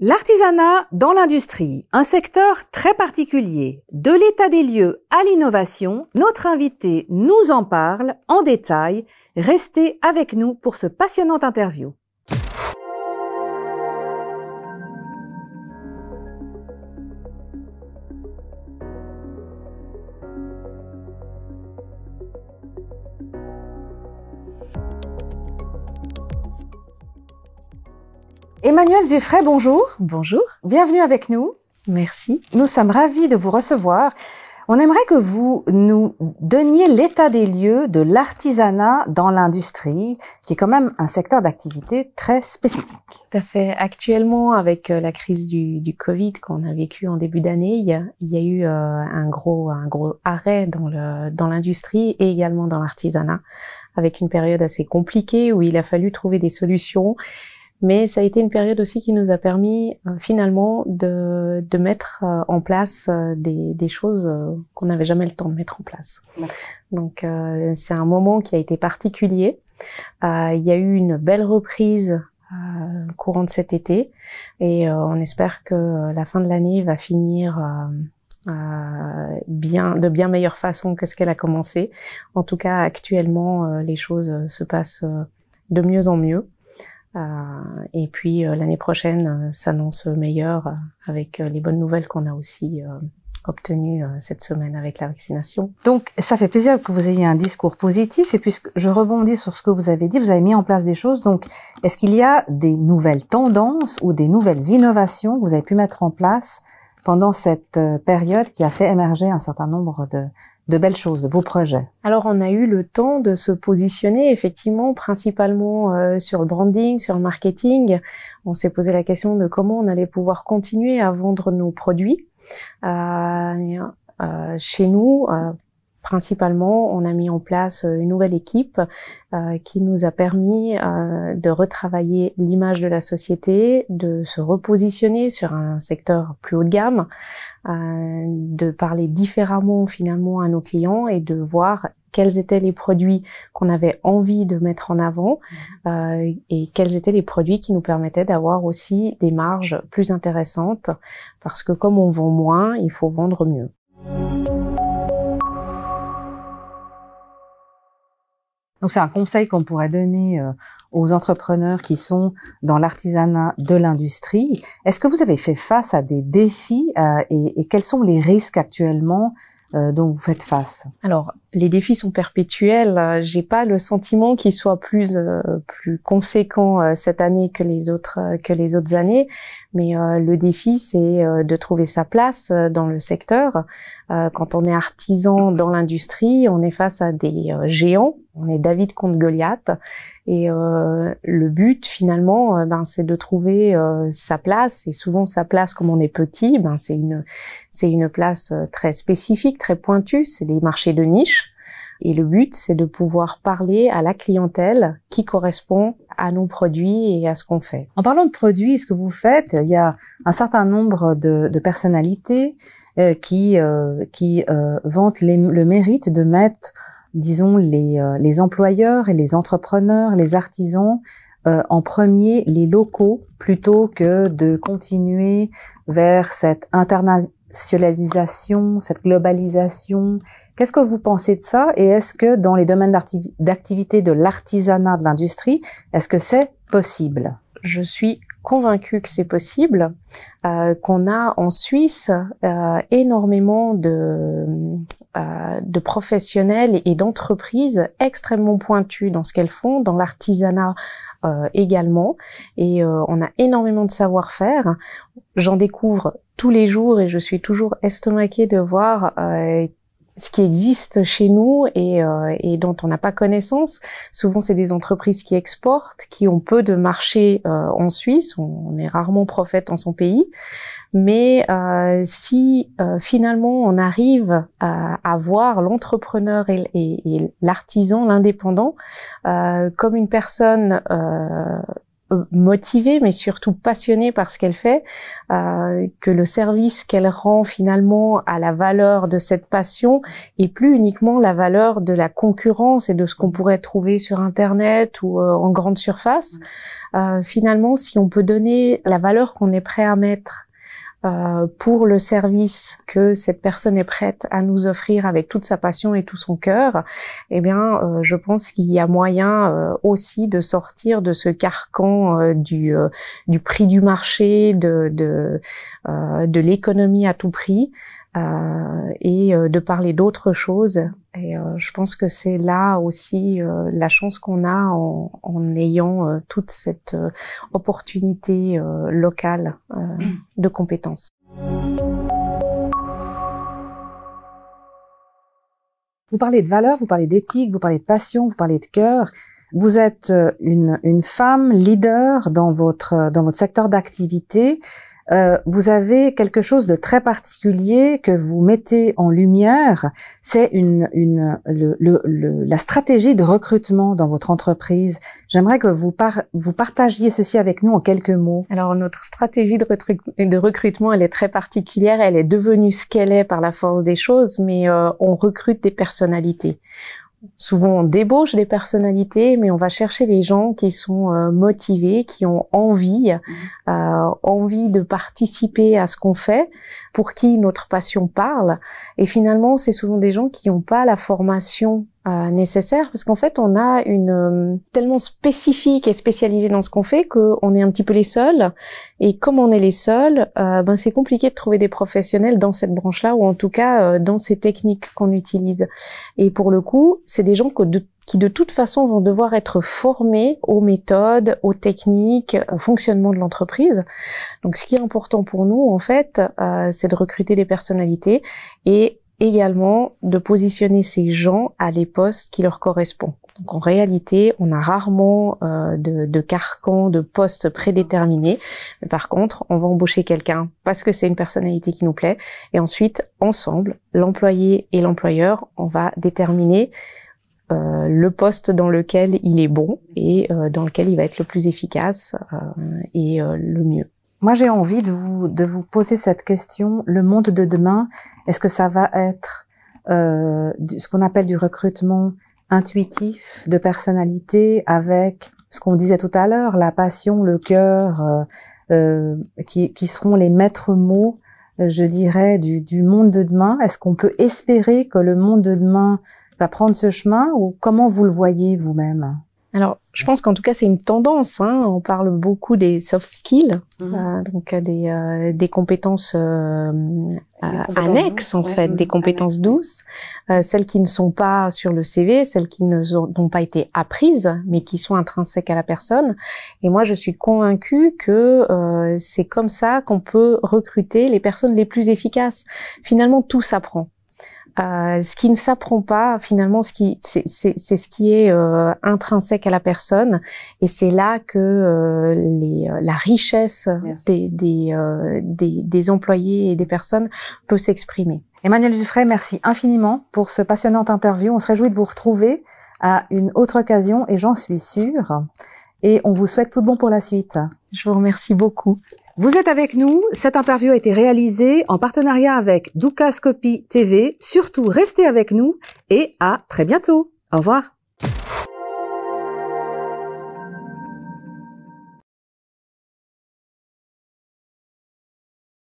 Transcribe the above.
L'artisanat dans l'industrie, un secteur très particulier. De l'état des lieux à l'innovation, notre invité nous en parle en détail. Restez avec nous pour ce passionnant interview. Emmanuelle Zuffray, bonjour. Bonjour. Bienvenue avec nous. Merci. Nous sommes ravis de vous recevoir. On aimerait que vous nous donniez l'état des lieux de l'artisanat dans l'industrie, qui est quand même un secteur d'activité très spécifique. Tout à fait. Actuellement, avec la crise du Covid qu'on a vécu en début d'année, il y a eu un gros arrêt dans l'industrie et également dans l'artisanat, avec une période assez compliquée où il a fallu trouver des solutions. Mais ça a été une période aussi qui nous a permis finalement de mettre en place des choses qu'on n'avait jamais le temps de mettre en place. Donc c'est un moment qui a été particulier. Il y a eu une belle reprise courant de cet été et on espère que la fin de l'année va finir de bien meilleure façon que ce qu'elle a commencé. En tout cas, actuellement, les choses se passent de mieux en mieux. Et puis l'année prochaine s'annonce meilleure avec les bonnes nouvelles qu'on a aussi obtenues cette semaine avec la vaccination. Donc ça fait plaisir que vous ayez un discours positif, et puisque je rebondis sur ce que vous avez dit, vous avez mis en place des choses. Donc est-ce qu'il y a des nouvelles tendances ou des nouvelles innovations que vous avez pu mettre en place pendant cette période qui a fait émerger un certain nombre de belles choses, de beaux projets? Alors, on a eu le temps de se positionner, effectivement, principalement sur le branding, sur le marketing. On s'est posé la question de comment on allait pouvoir continuer à vendre nos produits. Chez nous, principalement, on a mis en place une nouvelle équipe qui nous a permis de retravailler l'image de la société, de se repositionner sur un secteur plus haut de gamme, de parler différemment finalement à nos clients et de voir quels étaient les produits qu'on avait envie de mettre en avant et quels étaient les produits qui nous permettaient d'avoir aussi des marges plus intéressantes, parce que comme on vend moins, il faut vendre mieux. Donc c'est un conseil qu'on pourrait donner aux entrepreneurs qui sont dans l'artisanat de l'industrie. Est-ce que vous avez fait face à des défis et quels sont les risques actuellement dont vous faites face? Alors, les défis sont perpétuels. J'ai pas le sentiment qu'ils soient plus conséquents cette année que les autres années. Mais le défi, c'est de trouver sa place dans le secteur. Quand on est artisan dans l'industrie, on est face à des géants. On est David contre Goliath. Et le but, finalement, c'est de trouver sa place. Et souvent, sa place, comme on est petit, c'est une place très spécifique, très pointue. C'est des marchés de niche. Et le but, c'est de pouvoir parler à la clientèle qui correspond à nos produits et à ce qu'on fait. En parlant de produits, ce que vous faites, il y a un certain nombre de personnalités qui vantent le mérite de mettre, disons, les employeurs et les entrepreneurs, les artisans en premier, les locaux, plutôt que de continuer vers cette internationalisation, cette globalisation. Qu'est-ce que vous pensez de ça? Et est-ce que dans les domaines d'activité de l'artisanat, de l'industrie, est-ce que c'est possible? Je suis convaincue que c'est possible, qu'on a en Suisse énormément de professionnels et d'entreprises extrêmement pointues dans ce qu'elles font, dans l'artisanat également, et on a énormément de savoir-faire. J'en découvre tous les jours et je suis toujours estomaquée de voir ce qui existe chez nous et dont on n'a pas connaissance. Souvent, c'est des entreprises qui exportent, qui ont peu de marché en Suisse. On est rarement prophète en son pays. Mais si finalement on arrive à voir l'entrepreneur et l'artisan, l'indépendant, comme une personne motivée, mais surtout passionnée par ce qu'elle fait, que le service qu'elle rend finalement à la valeur de cette passion et plus uniquement la valeur de la concurrence et de ce qu'on pourrait trouver sur Internet ou en grande surface, finalement, si on peut donner la valeur qu'on est prêt à mettre pour le service que cette personne est prête à nous offrir avec toute sa passion et tout son cœur, eh bien, je pense qu'il y a moyen aussi de sortir de ce carcan du prix du marché, de l'économie à tout prix, et de parler d'autre chose. Et je pense que c'est là aussi la chance qu'on a en ayant toute cette opportunité locale de compétences. Vous parlez de valeurs, vous parlez d'éthique, vous parlez de passion, vous parlez de cœur. Vous êtes une femme leader dans votre secteur d'activité. Vous avez quelque chose de très particulier que vous mettez en lumière, c'est la stratégie de recrutement dans votre entreprise. J'aimerais que vous partagiez ceci avec nous en quelques mots. Alors, notre stratégie de recrutement, elle est très particulière. Elle est devenue ce qu'elle est par la force des choses, mais on recrute des personnalités. Souvent, on débauche des personnalités, mais on va chercher les gens qui sont motivés, qui ont envie de participer à ce qu'on fait, pour qui notre passion parle. Et finalement, c'est souvent des gens qui n'ont pas la formation nécessaire, parce qu'en fait, on a une tellement spécifique et spécialisée dans ce qu'on fait qu'on est un petit peu les seuls. Et comme on est les seuls, c'est compliqué de trouver des professionnels dans cette branche-là, ou en tout cas dans ces techniques qu'on utilise. Et pour le coup, c'est des gens qui de toute façon vont devoir être formés aux méthodes, aux techniques, au fonctionnement de l'entreprise. Donc, ce qui est important pour nous, en fait, c'est de recruter des personnalités et également de positionner ces gens à les postes qui leur correspondent. Donc en réalité, on a rarement de carcans, de postes prédéterminés. Mais par contre, on va embaucher quelqu'un parce que c'est une personnalité qui nous plaît. Et ensuite, ensemble, l'employé et l'employeur, on va déterminer le poste dans lequel il est bon et dans lequel il va être le plus efficace et le mieux. Moi, j'ai envie de vous poser cette question. Le monde de demain, est-ce que ça va être ce qu'on appelle du recrutement intuitif, de personnalité, avec ce qu'on disait tout à l'heure, la passion, le cœur, qui seront les maîtres mots, je dirais, du monde de demain? Est-ce qu'on peut espérer que le monde de demain va prendre ce chemin, ou comment vous le voyez vous-même? Alors, je pense qu'en tout cas, c'est une tendance. On parle beaucoup des soft skills, donc des compétences annexes, en fait, des compétences douces, celles qui ne sont pas sur le CV, celles qui n'ont pas été apprises, mais qui sont intrinsèques à la personne. Et moi, je suis convaincue que c'est comme ça qu'on peut recruter les personnes les plus efficaces. Finalement, tout s'apprend. Ce qui ne s'apprend pas, finalement, c'est ce qui est intrinsèque à la personne, et c'est là que la richesse des employés et des personnes peut s'exprimer. Emmanuelle Dufray, merci infiniment pour ce passionnant interview. On se réjouit de vous retrouver à une autre occasion, et j'en suis sûre. Et on vous souhaite tout de bon pour la suite. Je vous remercie beaucoup. Vous êtes avec nous. Cette interview a été réalisée en partenariat avec Dukascopy TV. Surtout, restez avec nous et à très bientôt. Au revoir.